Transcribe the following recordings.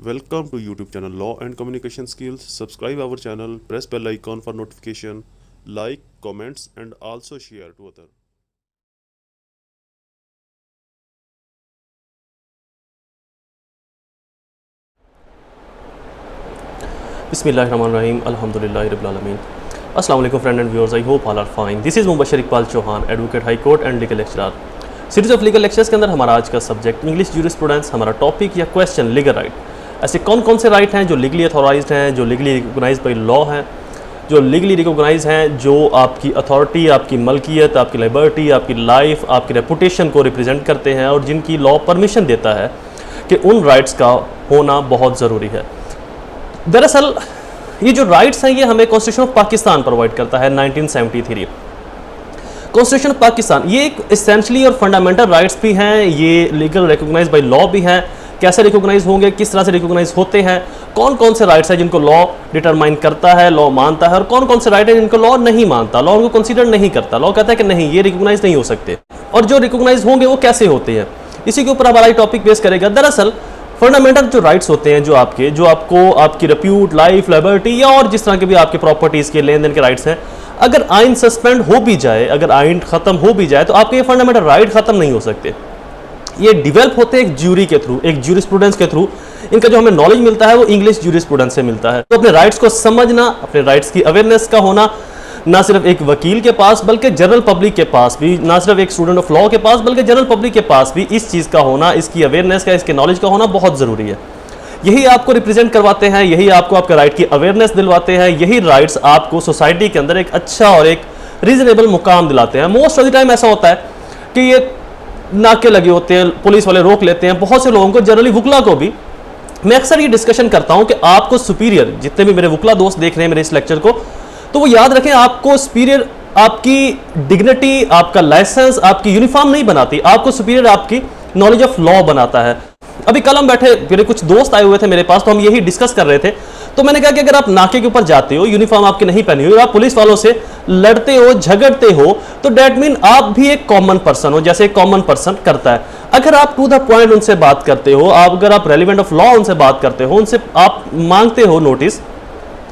Welcome to YouTube channel Law and Communication Skills. Subscribe our channel, press bell icon for notification, like, comments and also share to others. Bismillahirrahmanirrahim. Alhamdulillahi Rabbil Alameen. Assalamu alaikum friend and viewers. I hope all are fine. This is Mubashir Iqbal Chauhan, Advocate High Court and Legal Lecturer. Series of legal lectures के अंदर हमारा आज का subject English jurisprudence, हमारा topic या question legal right. ऐसे कौन कौन से राइट हैं जो लीगली अथॉराइज्ड हैं, जो लीगली रिकॉग्नाइज्ड बाय लॉ हैं, जो लीगली रिकॉग्नाइज हैं, जो आपकी अथॉरिटी, आपकी मलकियत, आपकी लिबर्टी, आपकी लाइफ, आपकी रेपुटेशन को रिप्रेजेंट करते हैं और जिनकी लॉ परमिशन देता है कि उन राइट्स का होना बहुत ज़रूरी है। दरअसल ये जो राइट्स हैं ये हमें कॉन्स्टिट्यूशन ऑफ पाकिस्तान प्रोवाइड करता है 1973। कॉन्स्टिट्यूशन ऑफ पाकिस्तान ये एक एसेंशियली और फंडामेंटल राइट्स भी हैं, ये लीगल रिकॉग्नाइज बाय लॉ भी हैं। कैसे रिकॉग्नाइज होंगे, किस तरह से रिकॉग्नाइज होते हैं, कौन कौन से राइट्स हैं जिनको लॉ डिटरमाइन करता है, लॉ मानता है, और कौन कौन से राइट हैं जिनको लॉ नहीं मानता, लॉ उनको कंसीडर नहीं करता, लॉ कहता है कि नहीं ये रिकॉग्नाइज नहीं हो सकते, और जो रिकॉग्नाइज होंगे वो कैसे होते हैं, इसी के ऊपर हमारा टॉपिक बेस करेगा। दरअसल फंडामेंटल जो राइट्स होते हैं, जो आपको आपकी रेप्यूट, लाइफ, लिबर्टी या और जिस तरह के भी आपके प्रॉपर्टीज़ के लेन देन के राइट्स हैं, अगर आइन सस्पेंड हो भी जाए, अगर आइन खत्म हो भी जाए तो आपके ये फंडामेंटल राइट खत्म नहीं हो सकते। ये डिवेल्प होते हैं एक ज्यूरी के थ्रू, एक ज्यूरिस्प्रूडेंस के थ्रू। इनका जो हमें नॉलेज मिलता है वो इंग्लिश ज्यूरिस्प्रूडेंस से मिलता है। तो अपने राइट्स को समझना, अपने राइट्स की अवेयरनेस का होना, ना सिर्फ एक वकील के पास बल्कि जनरल पब्लिक के पास भी, ना सिर्फ एक स्टूडेंट ऑफ लॉ के पास बल्कि जनरल पब्लिक के पास भी इस चीज़ का होना, इसकी अवेयरनेस का, इसके नॉलेज का होना बहुत ज़रूरी है। यही आपको रिप्रेजेंट करवाते हैं, यही आपको आपके राइट की अवेयरनेस दिलवाते हैं, यही राइट्स आपको सोसाइटी के अंदर एक अच्छा और एक रीजनेबल मुकाम दिलाते हैं। मोस्ट ऑफ द टाइम ऐसा होता है कि ये नाके लगे होते हैं, पुलिस वाले रोक लेते हैं बहुत से लोगों को, जनरली वुकला को भी। मैं अक्सर ये डिस्कशन करता हूं कि आपको सुपीरियर, जितने भी मेरे वुकला दोस्त देख रहे हैं मेरे इस लेक्चर को, तो वो याद रखें आपको सुपीरियर आपकी डिग्निटी, आपका लाइसेंस, आपकी यूनिफॉर्म नहीं बनाती, आपको सुपीरियर आपकी नॉलेज ऑफ लॉ बनाता है। अभी कल हम बैठे, मेरे कुछ दोस्त आए हुए थे मेरे पास, तो हम यही डिस्कस कर रहे थे। तो मैंने कहा कि अगर आप नाके के ऊपर जाते हो, यूनिफॉर्म आपकी नहीं पहनी हुई, आप पुलिस वालों से लड़ते हो, झगड़ते हो, तो डेट मीन आप भी एक कॉमन पर्सन हो, जैसे एक कॉमन पर्सन करता है। अगर आप टू द पॉइंट उनसे बात करते हो, अगर आप रेलिवेंट ऑफ लॉ उनसे बात करते हो, उनसे आप मांगते हो नोटिस,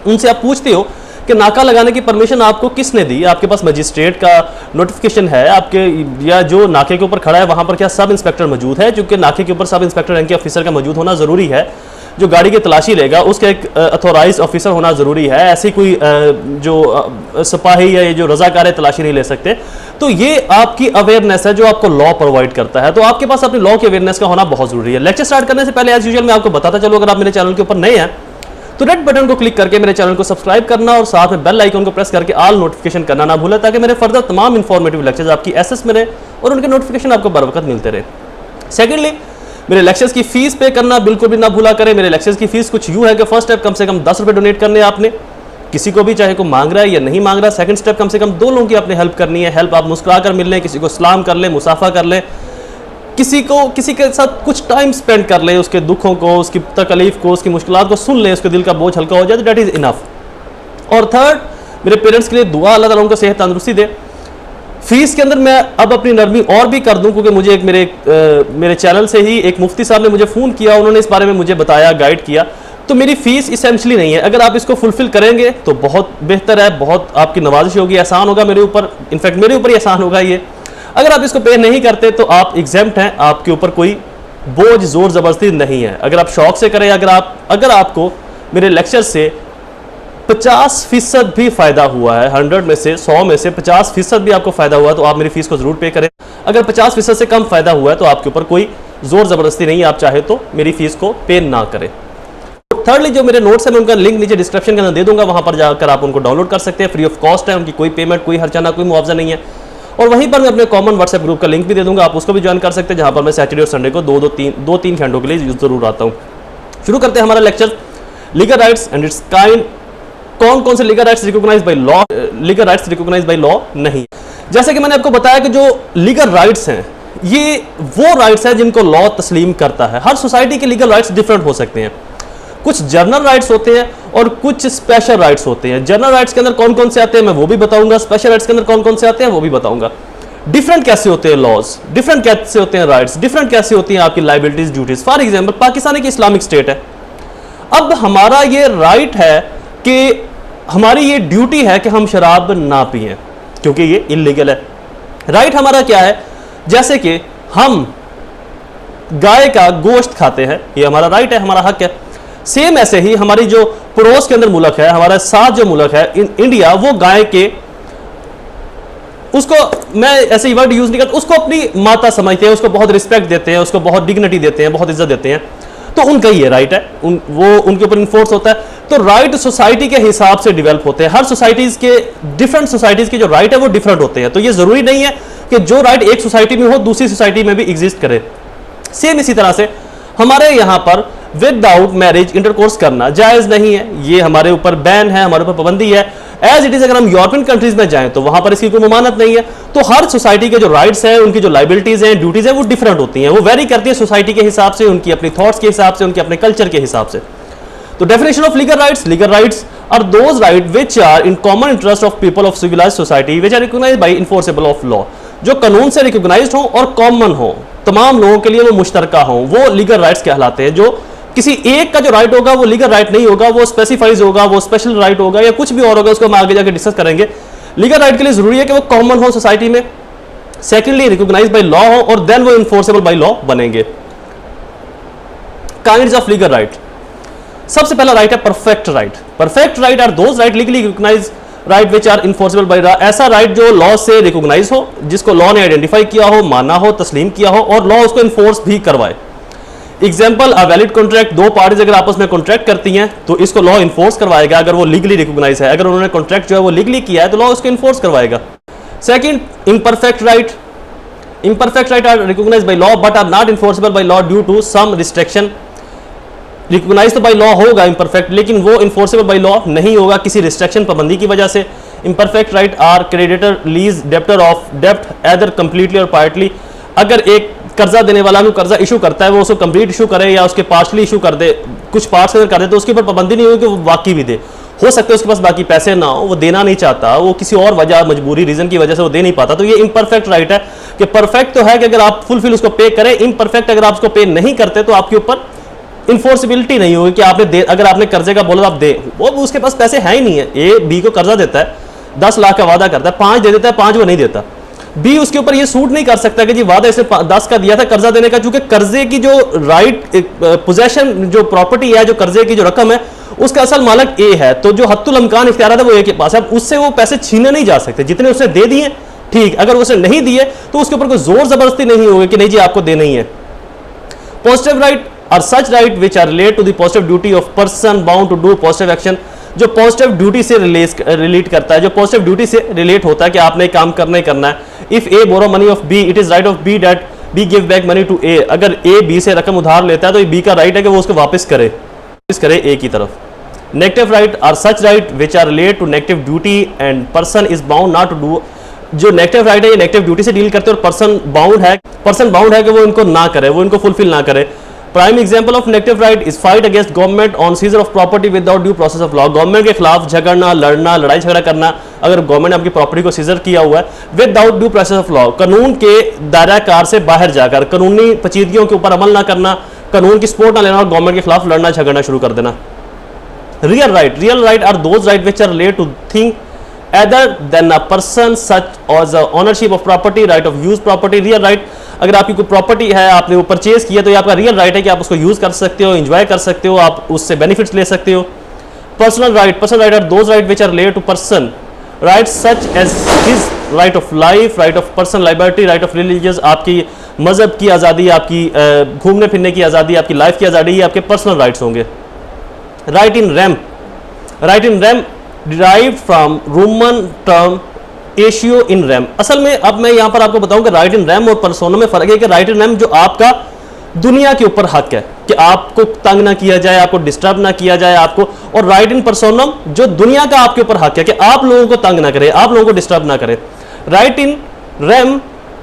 उनसे आप पूछते हो कि नाका लगाने की परमिशन आपको किसने दी, आपके पास मजिस्ट्रेट का नोटिफिकेशन है आपके, या जो नाके के ऊपर खड़ा है वहां पर क्या सब इंस्पेक्टर मौजूद है, क्योंकि नाके के ऊपर सब इंस्पेक्टर रैंक के ऑफिसर का मौजूद होना जरूरी है। जो गाड़ी की तलाशी लेगा उसका एक अथोराइज ऑफिसर होना जरूरी है, ऐसी कोई जो सिपाही या ये जो रजाकार तलाशी नहीं ले सकते। तो ये आपकी अवेयरनेस है जो आपको लॉ प्रोवाइड करता है, तो आपके पास अपनी लॉ की अवेयरनेस का होना बहुत जरूरी है। लेक्चर स्टार्ट करने से पहले एज यूजुअल मैं आपको बताता चलूं, अगर आप मेरे चैनल के ऊपर नए हैं तो रेड बटन को क्लिक करके मेरे चैनल को सब्सक्राइब करना और साथ में बेल आइकन को प्रेस करके ऑल नोटिफिकेशन करना ना भूलें, ताकि मेरे फर्दर तमाम इंफॉर्मेटिव लेक्चर्स आपकी एसेस में रहे और उनके नोटिफिकेशन आपको बर वक्त मिलते रहे। सेकेंडली, मेरे लेक्चर्स की फीस पे करना बिल्कुल भी ना भूला करें। मेरे लेक्चर्स की फीस कुछ यूं है कि फर्स्ट स्टेप कम से कम 10 रुपये डोनेट करने आपने, किसी को भी, चाहे को मांग रहा है या नहीं मांग रहा है। सेकंड स्टेप कम से कम 2 लोगों की आपने हेल्प करनी है। हेल्प आप मुस्कुरा कर मिल लें, किसी को सलाम कर लें, मुसाफा कर लें, किसी के साथ कुछ टाइम स्पेंड कर ले, उसके दुखों को, उसकी तकलीफ को, उसकी मुश्किलात को सुन ले, उसके दिल का बोझ हल्का हो जाए, तो डेट इज इनफ। और थर्ड, मेरे पेरेंट्स के लिए दुआ, अल्लाह ताला उनको सेहत तंदुरुस्ती दे। फीस के अंदर मैं अब अपनी नरमी और भी कर दूं, क्योंकि मुझे एक मेरे चैनल से ही एक मुफ्ती साहब ने मुझे फ़ोन किया, उन्होंने इस बारे में मुझे बताया, गाइड किया। तो मेरी फीस इसेंशली नहीं है, अगर आप इसको फुलफिल करेंगे तो बहुत बेहतर है, बहुत आपकी नवाजिश होगी, एहसान होगा मेरे ऊपर, इनफैक्ट मेरे ऊपर ही एहसान होगा ये। अगर आप इसको पे नहीं करते तो आप एग्जेम्प्ट हैं, आपके ऊपर कोई बोझ जोर जबरदस्ती नहीं है। अगर आप शौक से करें, अगर आपको मेरे लेक्चर से 50% भी फायदा हुआ है, 100 में से 100 में से 50% भी आपको फायदा हुआ, तो आप मेरी फीस को जरूर पे करें। अगर 50% से कम फायदा हुआ है तो आपके ऊपर कोई जोर जबरदस्ती नहीं है, आप चाहे तो मेरी फीस को पे ना करें। थर्डली, जो मेरे नोट्स हैं मैं उनका लिंक नीचे डिस्क्रिप्शन के अंदर दे दूंगा, वहां पर जाकर आप उनको डाउनलोड कर सकते हैं, फ्री ऑफ कॉस्ट है, उनकी कोई पेमेंट, कोई खर्चा ना, कोई मुआवजा नहीं है। और वहीं पर मैं अपने कॉमन व्हाट्सएप ग्रुप का लिंक भी दे दूंगा, आप उसको भी ज्वाइन कर सकते हैं, जहां पर मैं सैटरडे और संडे को 2-3 घंटों के लिए जरूर आता हूं। शुरू करते हैं हमारा lecture, legal rights and its kind. कौन कौन से legal rights recognised by law, legal rights recognised by law नहीं। जैसे कि मैंने आपको बताया कि जो लीगल राइट्स हैं ये वो राइट्स हैं जिनको लॉ तस्लीम करता है। हर सोसाइटी के लीगल राइट्स डिफरेंट हो सकते हैं, कुछ जनरल राइट्स होते हैं और कुछ स्पेशल राइट्स होते हैं। जनरल राइट्स के अंदर कौन कौन से आते हैं मैं वो भी बताऊंगा, स्पेशल राइट्स के अंदर कौन कौन से आते हैं वो भी बताऊंगा। डिफरेंट कैसे होते हैं लॉज, डिफरेंट कैसे होते हैं राइट्स, डिफरेंट कैसे होती हैं आपकी liabilities, duties. For example, Pakistan एक इस्लामिक स्टेट है, अब हमारा ये राइट है कि हमारी ये ड्यूटी है कि हम शराब ना पिएं क्योंकि ये इलीगल है। राइट हमारा क्या है, जैसे कि हम गाय का गोश्त खाते हैं, ये हमारा राइट है, हमारा हक है। सेम ऐसे ही हमारी जो पड़ोस के अंदर मुल्क है, हमारा साथ जो मुल्क है इंडिया, वो गाय के, उसको मैं ऐसे ही वर्ड यूज नहीं करता, उसको अपनी माता समझते हैं, उसको बहुत रिस्पेक्ट देते हैं, उसको बहुत डिग्निटी देते हैं, बहुत इज्जत देते हैं। तो उनका ये राइट है, वो उनके ऊपर इन्फोर्स होता है। तो राइट सोसाइटी के हिसाब से डेवलप होते हैं। हर सोसाइटीज के, डिफरेंट सोसाइटीज के जो राइट है वो डिफरेंट होते हैं। तो ये जरूरी नहीं है कि जो राइट एक सोसाइटी में हो दूसरी सोसाइटी में भी एग्जिस्ट करे। सेम इसी तरह से हमारे यहाँ पर विदाउट मैरिज इंटरकोर्स करना जायज नहीं है, ये हमारे ऊपर बैन है, हमारे ऊपर पाबंदी है। एज इट इज अगर हम यूरोपियन कंट्रीज में जाएं तो वहां पर इसकी कोई ममानत नहीं है। तो हर सोसाइटी के जो राइट्स हैं, उनकी जो लाइबिलिटीज हैं, ड्यूटीज हैं, वो डिफरेंट होती हैं, वो वेरी करती है सोसाइटी के हिसाब से, उनकी अपनी थॉट्स के हिसाब से, उनके अपने कल्चर के हिसाब से। तो definition of legal rights are those right which are in common interest of people of civilised society which are recognised by enforceable of law. जो कानून से रिकॉग्नाइज्ड हो और कॉमन हो, तमाम लोगों के लिए वो मुश्तरका हो, वो लीगल राइट्स कहलाते हैं। जो किसी एक का जो राइट होगा वो लीगल राइट नहीं होगा, वो स्पेसिफाइज होगा, वो स्पेशल राइट होगा या कुछ भी और होगा, उसको हम आगे जाके डिस्कस करेंगे। लीगल राइट के लिए जरूरी है कि वो कॉमन हो सोसाइटी में, सेकेंडली रिकॉग्नाइज्ड बाय लॉ हो, और देन वो इन्फोर्सेबल बाय लॉ बनेंगे। Kinds of legal right. सबसे पहला राइट है perfect right. Perfect right are those right legally recognised right which are enforceable by law. ऐसा राइट जो लॉ से रिकॉग्नाइज हो, जिसको लॉ ने आइडेंटिफाई किया हो, माना हो, तस्लीम किया हो, और लॉ उसको इन्फोर्स भी करवाए। एग्जाम्पल, अ वैलिड कॉन्ट्रैक्ट, दो पार्टीज अगर आपस में कॉन्ट्रैक्ट करती हैं तो इसको लॉ इन्फोर्स करवाएगा अगर वो लीगली रिकॉग्नाइज है। अगर उन्होंने कॉन्ट्रैक्ट जो है वो लीगली किया है तो लॉ उसको इन्फोर्स करवाएगा। Second, imperfect right. Imperfect right are recognised by law but are not enforceable by law due to some restriction. Recognise तो बाय लॉ होगा इम्परफेक्ट, लेकिन वो इन्फोर्सेबल बाय लॉ नहीं होगा किसी रिस्ट्रिक्शन, पाबंदी की वजह से। Imperfect right are creditor lease debtor of डेप्ट एदर कंप्लीटली और पार्टली। अगर एक कर्जा देने वाला को कर्जा इशू करता है, वो उसको कंप्लीट इशू करे या उसके पार्शली इशू कर दे, कुछ पार्ट्स अगर कर दे, तो उसके ऊपर पाबंदी नहीं होगी कि वो बाकी भी दे। हो सकता है उसके पास बाकी पैसे ना हो, वो देना नहीं चाहता, वो किसी और वजह, मजबूरी, रीजन की वजह से वो दे नहीं पाता। तो ये इम्परफेक्ट राइट है कि परफेक्ट तो है कि अगर आप फुलफिल उसको पे करें, इम्परफेक्ट अगर आप उसको पे नहीं करते तो आपके ऊपर इन्फोर्सिबिलिटी नहीं होगी कि आपने दे, अगर आपने कर्जे का बोला आप दे, वो उसके पास पैसे है ही नहीं है। ए बी को कर्जा देता है, 10 लाख का वादा करता है, 5 दे देता है, 5 वो नहीं देता। बी उसके ऊपर ये सूट नहीं कर सकता कि जी वादा इसने 10 का दिया था कर्जा देने का, क्योंकि कर्जे की जो राइट पोजेशन, जो प्रॉपर्टी है, जो कर्जे की जो रकम है, उसका असल मालिक ए है। तो जो हत्तुल अमकान इख्तियार है वो ए के पास है, उससे वो पैसे छीने नहीं जा सकते। जितने उसने दे दिए ठीक, अगर उसने नहीं दिए तो उसके ऊपर कोई जोर जबरदस्ती नहीं होगी कि नहीं जी आपको देना ही है। Positive right are such right which are relate to the positive duty of person bound to do positive action. जो पॉजिटिव ड्यूटी से रिलेट करता है, जो पॉजिटिव ड्यूटी से रिलेट होता है कि आपने काम करना ही करना है। If A borrow money of B, it is right of B that B give back money to A. अगर ए बी से रकम उधार लेता है तो बी का राइट है कि वो उसको वापस करे ए की तरफ। Negative right are such right which are relate to negative duty and person is bound not to do. जो नेगेटिव राइट है ये नेगेटिव ड्यूटी से डील करते हैं और पर्सन बाउंड है कि वो इनको ना करे, वो इनको फुलफिल ना करे। Prime example of negative right is fight against government on scissor of property without due process of law. Government के खिलाफ झगड़ना, लड़ना, लड़ाई झगड़ा करना, अगर गवर्नमेंट ने आपकी प्रॉपर्टी को सीजर किया हुआ है without due process of law, कानून के दायरा कार से बाहर जाकर कानूनी पेचीदगियों के ऊपर अमल ना करना, कानून की सपोर्ट ना लेना और गवर्नमेंट के खिलाफ लड़ना झगड़ना शुरू कर देना। Real right are those right which are relate to thing other than a person such as ownership of property, right of use property। Real right, अगर आपकी कोई प्रॉपर्टी है, आपने वो परचेज किया, तो ये आपका रियल राइट है कि आप उसको यूज कर सकते हो, एंजॉय कर सकते हो, आप उससे बेनिफिट्स ले सकते हो। Personal right are those right which are related to person right such as his right of life, right of personal liberty, right of religious. आपकी मजहब की आज़ादी, आपकी घूमने फिरने की आज़ादी, आपकी लाइफ की आज़ादी, ये आपके पर्सनल राइट्स होंगे। Right in rem derived from Roman term एशियो इन रैम। असल में अब मैं यहां पर आपको बताऊं कि राइट इन रैम और पर्सोनम में फर्क है कि राइट इन रैम जो आपका दुनिया के ऊपर हक है कि आपको तंग ना किया जाए, आपको डिस्टर्ब ना किया जाए आपको, और राइट इन पर्सोनम जो दुनिया का आपके ऊपर हक है कि आप लोगों को तंग ना करे, आप लोगों को डिस्टर्ब ना करे। Right in rem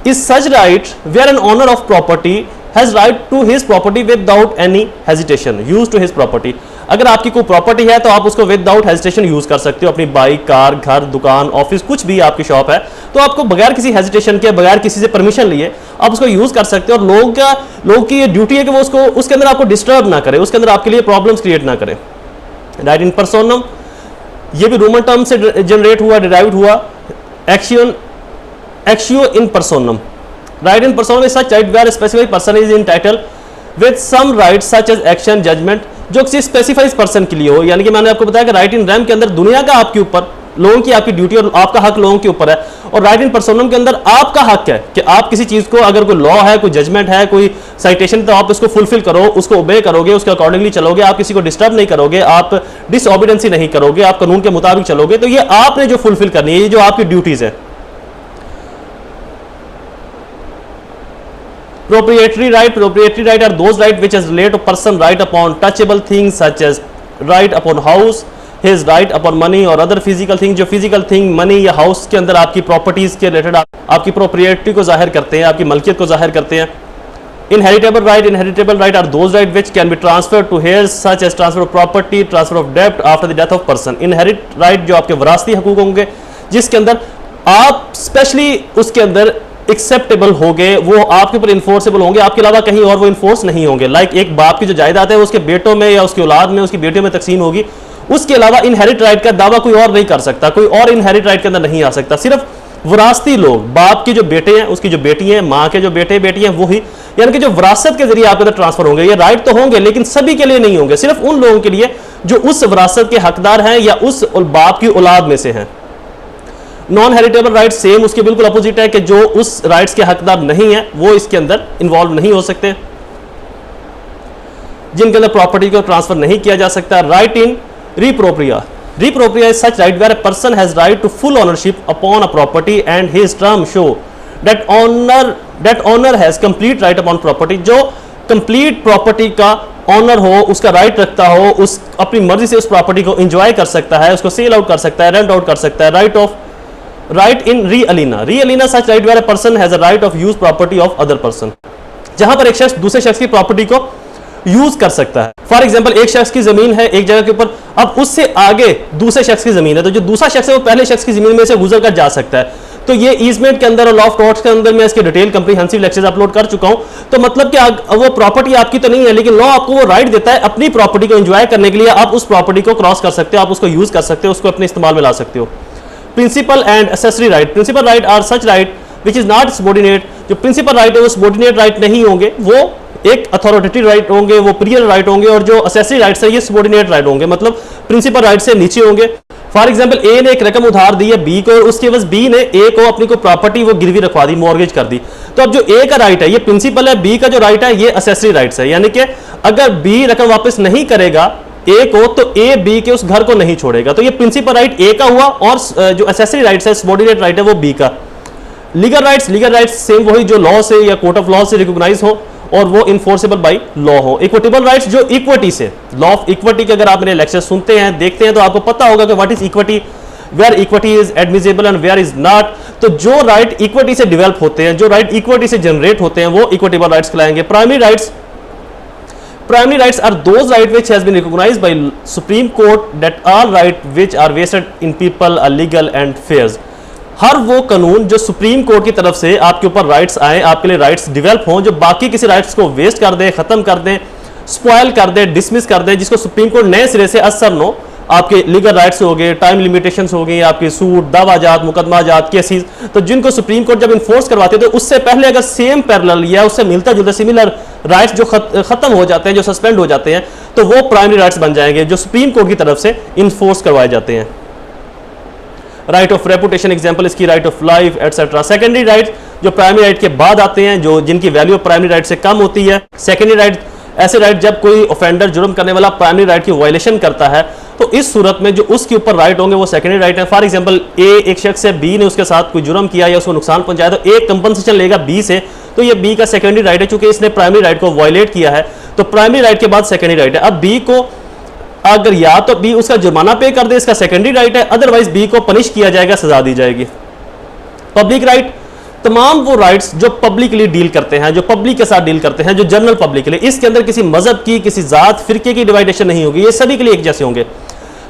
is such right where an owner of property has right to his property without any hesitation use to his property. अगर आपकी कोई प्रॉपर्टी है तो आप उसको विदाउट हेजिटेशन यूज कर सकते हो, अपनी बाइक, कार, घर, दुकान, ऑफिस, कुछ भी आपकी शॉप है तो आपको बगैर किसी हेजिटेशन के, बगैर किसी से परमिशन लिए आप उसको यूज कर सकते हो। और लोगों की ये ड्यूटी है कि वो उसके अंदर आपको डिस्टर्ब ना करे, उसके अंदर आपके लिए प्रॉब्लम्स क्रिएट ना करे। राइट इन पर्सोनम, ये भी रोमन टर्म से जनरेट हुआ, डिराइव्ड हुआ, actio in personam, right in personam is such right where specific person is in title with some right such as action judgment, जो किसी specified person के लिए हो। यानी कि मैंने आपको बताया कि राइट इन रैम के अंदर दुनिया का आपके ऊपर, लोगों की आपकी ड्यूटी और आपका हक लोगों के ऊपर है, और राइट इन पर्सोनम के अंदर आपका हक है कि आप किसी चीज को, अगर कोई लॉ है, कोई जजमेंट है, कोई साइटेशन, तो आप उसको फुलफिल करो, उसको ओबे करोगे, उसके अकॉर्डिंगली चलोगे, आप किसी को डिस्टर्ब नहीं करोगे, आप डिसओबीडेंसी नहीं करोगे, आप कानून के मुताबिक चलोगे। तो ये आपने जो फुलफिल करनी है, ये जो आपकी ड्यूटीज है। Proprietary right are those right which is relate to person right upon touchable things such as right upon house, his right upon money और other physical thing, जो physical thing money या house के अंदर आपकी properties के related आपकी proprietary को जाहिर करते हैं, आपकी मलकियत को जाहिर करते हैं। Inheritable right are those right which can be transferred to heirs such as transfer of property, transfer of debt after the death of person। Inherit right जो आपके वरासती हकूक होंगे, जिसके अंदर आप स्पेशली उसके अंदर एक्सेप्टेबल होंगे, वो आपके ऊपर इन्फोर्सेबल होंगे, आपके अलावा कहीं और वो इन्फोर्स नहीं होंगे। लाइक एक बाप की जो जायदाद है उसके बेटों में या उसकी औलाद में, उसकी बेटियों में तकसीम होगी, उसके अलावा इनहेरिट राइट का दावा कोई और नहीं कर सकता, कोई और इनहेरिट राइट के अंदर नहीं आ सकता। सिर्फ विरासती लोग, बाप के जो बेटे हैं, उसकी जो बेटी हैं, माँ के जो बेटे बेटी हैं, वही, यानी कि जो विरासत के जरिए आपके अंदर ट्रांसफर होंगे। ये राइट तो होंगे लेकिन सभी के लिए नहीं होंगे, सिर्फ उन लोगों के लिए जो उस विरासत के हकदार हैं या उस बाप की औलाद में से हैं। नॉन हेरिटेबल राइट सेम उसके बिल्कुल अपोजिट है कि जो उस राइट्स के हकदार नहीं है वो इसके अंदर इन्वॉल्व नहीं हो सकते, जिनके अंदर प्रॉपर्टी को ट्रांसफर नहीं किया जा सकता। Right in re propria is such right where a person has right to full ownership upon a property and his term show that owner has complete right upon property, जो कंप्लीट प्रॉपर्टी का owner हो, उसका right रखता हो, उस अपनी मर्जी से उस प्रॉपर्टी को एंजॉय कर सकता है, उसको सेल आउट कर सकता है, रेंट आउट कर सकता है। Right in re aliena such right where a person has a right of use property of other person, जहां पर एक शख्स दूसरे शख्स की प्रॉपर्टी को यूज कर सकता है। फॉर एग्जांपल एक शख्स की जमीन है एक जगह के ऊपर, अब उससे आगे दूसरे शख्स की जमीन है, तो जो दूसरा शख्स है वो पहले शख्स की जमीन में से गुजर कर जा सकता है। तो ये ईजमेंट के अंदर और लॉ ऑफ टॉर्ट्स के अंदर मैं इसके डिटेल कंप्रीहेंसिव लेक्चर्स अपलोड कर चुका हूं। तो मतलब कि वो प्रॉपर्टी आपकी तो नहीं है, लेकिन लॉ आपको वो राइट देता है अपनी प्रॉपर्टी को एंजॉय करने के लिए। आप उस प्रॉपर्टी को क्रॉस कर सकते हो, आप उसको यूज कर सकते हो, उसको अपने इस्तेमाल में ला सकते हो। Principal and accessory right, principal right are such right which is not subordinate, जो प्रिंसिपल राइट है वो सबॉर्डिनेट राइट नहीं होंगे, वो एक अथॉरिटेटिव राइट होंगे, वो प्रियर राइट होंगे, और जो एसेसरी राइट्स है ये सबॉर्डिनेट राइट होंगे, मतलब प्रिंसिपल राइट से नीचे होंगे। फॉर एग्जांपल ए ने एक रकम उधार दी है बी को, और उसके बस बी ने ए को अपनी को प्रॉपर्टी वो गिरवी रखवा दी, मॉर्गेज कर दी। तो अब जो ए का राइट है ये प्रिंसिपल है, बी का जो राइट है ये एसेसरी राइट्स है, यानी कि अगर बी रकम वापस नहीं करेगा ए को तो ए बी के उस घर को नहीं छोड़ेगा। तो ये प्रिंसिपल राइट ए का हुआ, और जो एसेसरी राइट्स है सबॉर्डिनेट राइट है वो बी का। लीगल राइट्स सेम वही जो लॉ से या कोर्ट ऑफ लॉ से रिकॉग्नाइज हो और वो इन्फोर्सेबल बाय लॉ हो। इक्विटेबल राइट्स जो इक्विटी से, लॉ ऑफ इक्विटी के अगर आप मेरे लेक्चर सुनते हैं देखते हैं तो आपको पता होगा कि what is equity, where equity is admissible and where is not. तो जो राइट इक्विटी से डेवलप होते हैं, जो राइट इक्विटी से जनरेट होते हैं, वो इक्विटेबल राइट्स कहलाएंगे। Primary rights are those rights which has been recognized by Supreme Court that all rights which are vested in people are legal and fair। हर वो कानून जो सुप्रीम कोर्ट की तरफ से आपके ऊपर राइट्स आए, आपके लिए राइट्स डेवलप हों, जो बाकी किसी राइट्स को वेस्ट कर दें, खत्म कर दें, स्पॉइल कर दें, डिसमिस कर दें, जिसको सुप्रीम कोर्ट नए सिरे से असर नो, आपके लीगल राइट्स हो गए, टाइम लिमिटेशंस हो गई, आपके सूट, दावाजात, मुकदमाजात, केसेस, तो जिनको सुप्रीम कोर्ट जब इन्फोर्स करवाते हैं तो उससे पहले अगर सेम पैरेलल या उससे मिलता जुलता सिमिलर राइट्स जो खत्म हो जाते हैं, जो सस्पेंड हो जाते हैं, तो वो प्राइमरी राइट्स बन जाएंगे जो सुप्रीम कोर्ट की तरफ से इन्फोर्स करवाए जाते हैं। राइट ऑफ रेपुटेशन एग्जांपल इसकी right of life etcetera. Secondary right जो प्राइमरी राइट के बाद आते हैं, जो जिनकी वैल्यू प्राइमरी राइट से कम होती है। सेकेंडरी राइट ऐसे राइट जब कोई ऑफेंडर जुर्म करने वाला प्राइमरी राइट की वायलेशन करता है तो इस सूरत में जो उसके ऊपर राइट होंगे वो सेकेंडरी राइट है। फॉर एग्जांपल ए एक शख्स है, बी ने उसके साथ कोई जुर्म किया या उसको नुकसान पहुंचाया तो एक कंपनसेशन लेगा बी से, तो ये बी का सेकेंडरी राइट है, चूंकि इसने प्राइमरी राइट को वायलेट किया है तो प्राइमरी राइट के बाद सेकेंडरी राइट है। अब बी को अगर या तो बी उसका जुर्माना पे कर दे, इसका सेकेंडरी राइट है, अदरवाइज बी को पनिश किया जाएगा, सजा दी जाएगी। पब्लिक राइट तमाम वो राइट्स जो पब्लिकली डील करते हैं, जो पब्लिक के साथ डील करते हैं, जो जनरल पब्लिक के लिए, इसके अंदर किसी मजहब की, किसी जात फिरके की डिवाइडेशन नहीं होगी, ये सभी के लिए एक जैसे होंगे।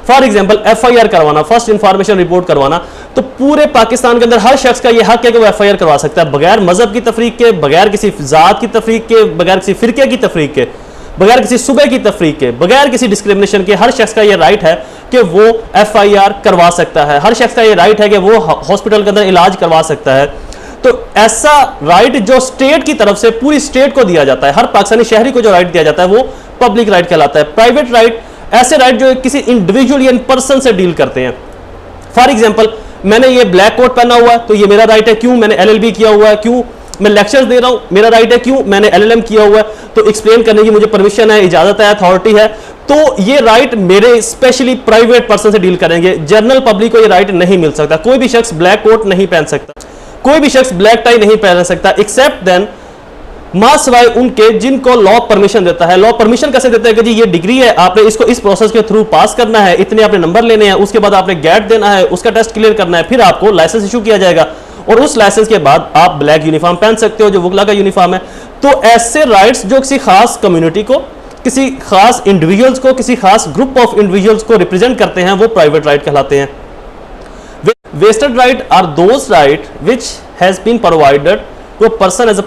फॉर एग्जाम्पल FIR करवाना, फर्स्ट इंफॉर्मेशन रिपोर्ट करवाना, तो पूरे पाकिस्तान के अंदर हर शख्स का यह हक है कि वो FIR करवा सकता है, बगैर मजहब की तफरीक के, बगैर किसी जात की तफरीक के, बगैर किसी फिरके की तफरीक के, बगैर किसी सुबह की तफरीक के, बगैर किसी डिस्क्रिमिनेशन के हर शख्स का ये राइट है कि वो FIR करवा सकता है, हर शख्स का ये राइट है कि वो हॉस्पिटल के अंदर इलाज करवा सकता है। तो ऐसा राइट जो स्टेट की तरफ से पूरी स्टेट को दिया जाता है, हर पाकिस्तानी शहरी को जो राइट दिया जाता है वो पब्लिक राइट कहलाता है। प्राइवेट राइट ऐसे राइट जो किसी इंडिविजुअल या पर्सन से डील करते हैं। फॉर एग्जाम्पल, मैंने ये ब्लैक कोट पहना हुआ है तो ये मेरा राइट है, क्यों? मैंने LLB किया हुआ है, क्यों? मैं लेक्चर्स दे रहा हूं, मेरा राइट है, क्यों? मैंने LLM किया हुआ है तो एक्सप्लेन करने की मुझे परमिशन है, इजाजत है, अथॉरिटी है। तो ये राइट मेरे स्पेशली प्राइवेट पर्सन से डील करेंगे। जनरल पब्लिक को ये राइट नहीं मिल सकता। कोई भी शख्स ब्लैक कोट नहीं पहन सकता, कोई भी शख्स ब्लैक टाई नहीं पहन सकता, एक्सेप्ट देन मां सिवाय उनके जिनको लॉ परमिशन देता है। लॉ परमिशन कैसे देता है कि जी ये डिग्री है, आपने इसको इस प्रोसेस के थ्रू पास करना है, इतने आपने नंबर लेने हैं, उसके बाद आपने गेट देना है, उसका टेस्ट क्लियर करना है, फिर आपको लाइसेंस इशू किया जाएगा और उस लाइसेंस के बाद आप ब्लैक यूनिफॉर्म पहन सकते हो जो वकला का यूनिफॉर्म है। तो ऐसे राइट्स जो किसी खास कम्युनिटी को, किसी खास इंडिविजुअल्स को, किसी खास ग्रुप ऑफ इंडिविजुअल्स को रिप्रेजेंट करते हैं वो प्राइवेट राइट कहलाते हैं। Vested right are those right which has been provided to a person as a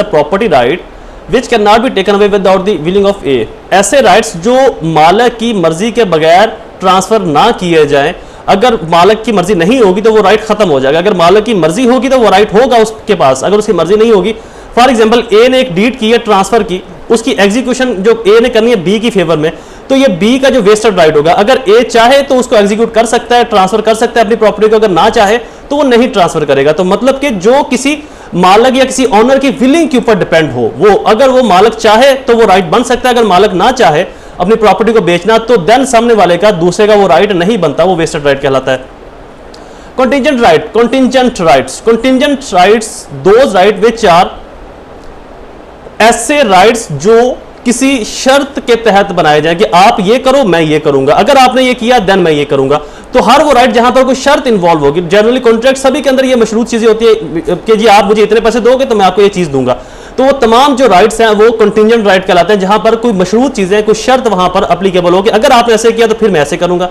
property right which can not be taken away without the willing of A. ऐसे rights जो मालिक की मर्जी के बगैर ट्रांसफर ना किए जाएं। अगर मालिक की मर्जी नहीं होगी तो वो राइट खत्म हो जाएगा, अगर मालिक की मर्जी होगी तो वो राइट होगा उसके पास, अगर उसकी मर्जी नहीं होगी। फॉर एग्जांपल, ए ने एक डीड की है ट्रांसफर की, उसकी एग्जीक्यूशन जो ए ने करनी है बी की फेवर में, तो ये बी का जो वेस्टेड राइट होगा, अगर ए चाहे तो उसको एग्जीक्यूट कर सकता है, ट्रांसफर कर सकता है अपनी प्रॉपर्टी को, अगर ना चाहे तो वो नहीं ट्रांसफर करेगा। तो मतलब कि जो किसी मालिक या किसी ऑनर की विलिंग के ऊपर डिपेंड हो, वो अगर वो मालिक चाहे तो वो राइट बन सकता है, अगर मालिक ना चाहे अपनी प्रॉपर्टी को बेचना तो देन सामने वाले का दूसरे का वो राइट नहीं बनता, वो वेस्टेड राइट कहलाता है। Contingent right, contingent rights those right which are ऐसे राइट्स जो किसी शर्त के तहत बनाए जाए कि आप ये करो मैं ये करूंगा, अगर आपने ये किया देन मैं ये करूंगा। तो हर वो राइट जहां पर कोई शर्त इन्वॉल्व होगी, जनरली कॉन्ट्रैक्ट सभी के अंदर ये मशरूत चीजें होती है कि जी आप मुझे इतने पैसे दोगे तो मैं आपको ये चीज दूंगा। तो वो तमाम जो राइट्स हैं वो कंटिजेंट राइट कहलाते हैं, जहां पर कोई मशरूत चीजें, कोई शर्त वहां पर अप्लीकेबल हो कि अगर आपने ऐसे किया तो फिर मैं ऐसे करूंगा,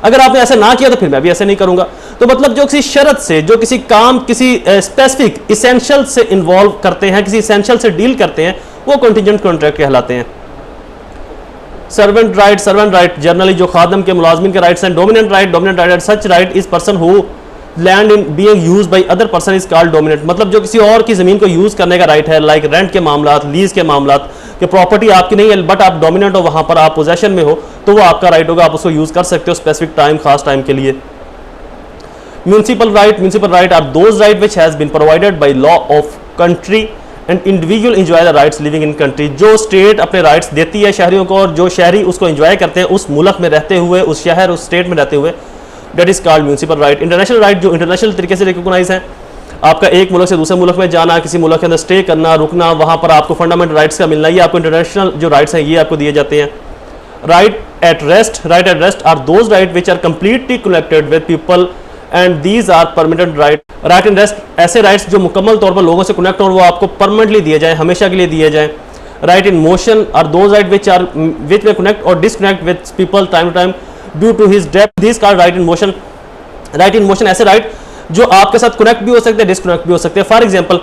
अगर आपने ऐसे ना किया तो फिर मैं भी ऐसे नहीं करूंगा। तो मतलब जो किसी शर्त से, जो किसी काम, किसी स्पेसिफिक इसेंशियल से इन्वॉल्व करते हैं, किसी इसेंशियल से डील करते हैं, वो कंटिजेंट कॉन्ट्रैक्ट कहलाते हैं। सर्वेंट राइट जनरली जो खादम के मुलाजमिन के राइट्स हैं। Dominant right such right is person who land in being used by other person is called dominant. मतलब जो किसी और की जमीन को यूज करने का राइट है, लाइक रेंट के मामलात, लीज के मामलात, कि प्रॉपर्टी आपकी नहीं है बट आप डोमिनेंट हो, वहां पर आप पोजेशन में हो, तो वो आपका राइट होगा, आप उसको यूज कर सकते हो स्पेसिफिक टाइम, खास टाइम के लिए। Municipal right are those right which has been provided by law of country and individual enjoy the rights living in country. जो स्टेट अपने राइट्स देती है शहरियों को और जो शहरी उसको एंजॉय करते हैं उस मुल्क में रहते हुए, उस शहर, उस स्टेट में रहते हुए, that is called municipal right. International right जो इंटरनेशनल तरीके से रिकॉग्नाइज है, आपका एक मुल्क से दूसरे मुल्क में जाना, किसी मुल्क के अंदर स्टे करना, रुकना, वहां पर आपको फंडामेंटल राइट्स का मिलना, ये आपको इंटरनेशनल जो राइट्स हैं ये आपको दिए जाते हैं। Right at rest are those right which are completely connected with people and these are permanent right. Right and rest ऐसे राइट्स जो मुकम्मल तौर पर लोगों से कनेक्ट हो और वो आपको परमानेंटली दिए जाए, हमेशा के लिए दिए जाए। Right in motion are those right which में कनेक्ट और disconnect with people time to time due to his death, this called right in motion. Right in motion ऐसे राइट जो आपके साथ कनेक्ट भी हो सकते हैं, डिसकनेक्ट भी हो सकते हैं। फॉर एग्जांपल,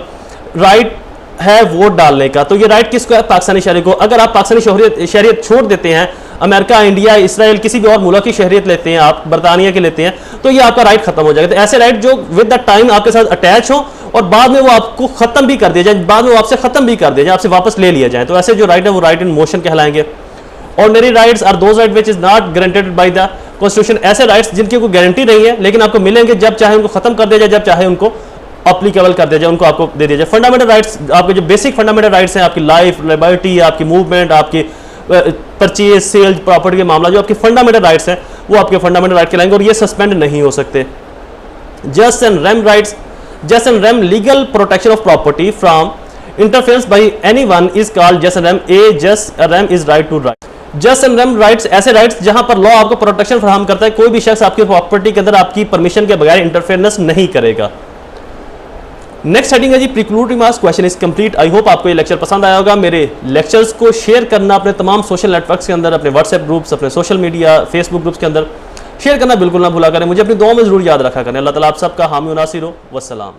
राइट है वोट डालने का, तो ये राइट किसको है? पाकिस्तानी शहरी को। अगर आप पाकिस्तानी शहरियत छोड़ देते हैं, अमेरिका, इंडिया, इसराइल, किसी भी और मुल्क की शहरियत लेते हैं, आप बरतानिया की लेते हैं, तो ये आपका राइट खत्म हो जाएगा। तो ऐसे राइट जो विद द टाइम आपके साथ अटैच हो और बाद में वो आपको खत्म भी कर दिया जाए, बाद में वो आपसे खत्म भी कर दिया जाए, आपसे वापस ले लिया जाए, तो ऐसे जो राइट है वो राइट इन मोशन कहलाएंगे। Ordinary rights are those right which is not guaranteed by the constitution. ऐसे राइट्स जिनकी कोई गारंटी नहीं है लेकिन आपको मिलेंगे, जब चाहे उनको खत्म कर दिया जाए, जब चाहे उनको अप्लीकेबल कर दिया जाए, उनको आपको दे दिया जाए। फंडामेंटल राइट्स, आपके जो बेसिक फंडामेंटल राइट्स हैं, आपकी लाइफ, लिबर्टी, आपकी मूवमेंट, आपकी परचेज, सेल, प्रॉपर्टी के मामला, जो आपके फंडामेंटल राइट्स हैं वो आपके फंडामेंटल राइट कहलाएंगे और ये सस्पेंड नहीं हो सकते। Just and rem rights, just and rem legal protection of property from interference by anyone is called just and rem. A just rem is right to right. Just and rem rights ऐसे rights जहां पर law आपको protection फराहम करता है, कोई भी शख्स आपकी प्रॉपर्टी के अंदर आपकी परमिशन के बगैर इंटरफेरेंस नहीं करेगा। नेक्स्ट हेडिंग है G preclude remarks, question is complete. I hope आपको ये लेक्चर पसंद आया होगा। मेरे लेक्चर्स को शेयर करना अपने तमाम सोशल नेटवर्क्स के अंदर, अपने व्हाट्सएप ग्रुप्स, अपने सोशल मीडिया, फेसबुक ग्रुप्स के अंदर शेयर करना बिल्कुल ना भूला करें। मुझे अपनी दुआ में जरूर याद रखा करें। अल्लाह ताला आप सबका हामी नासिर हो। वस्सलाम।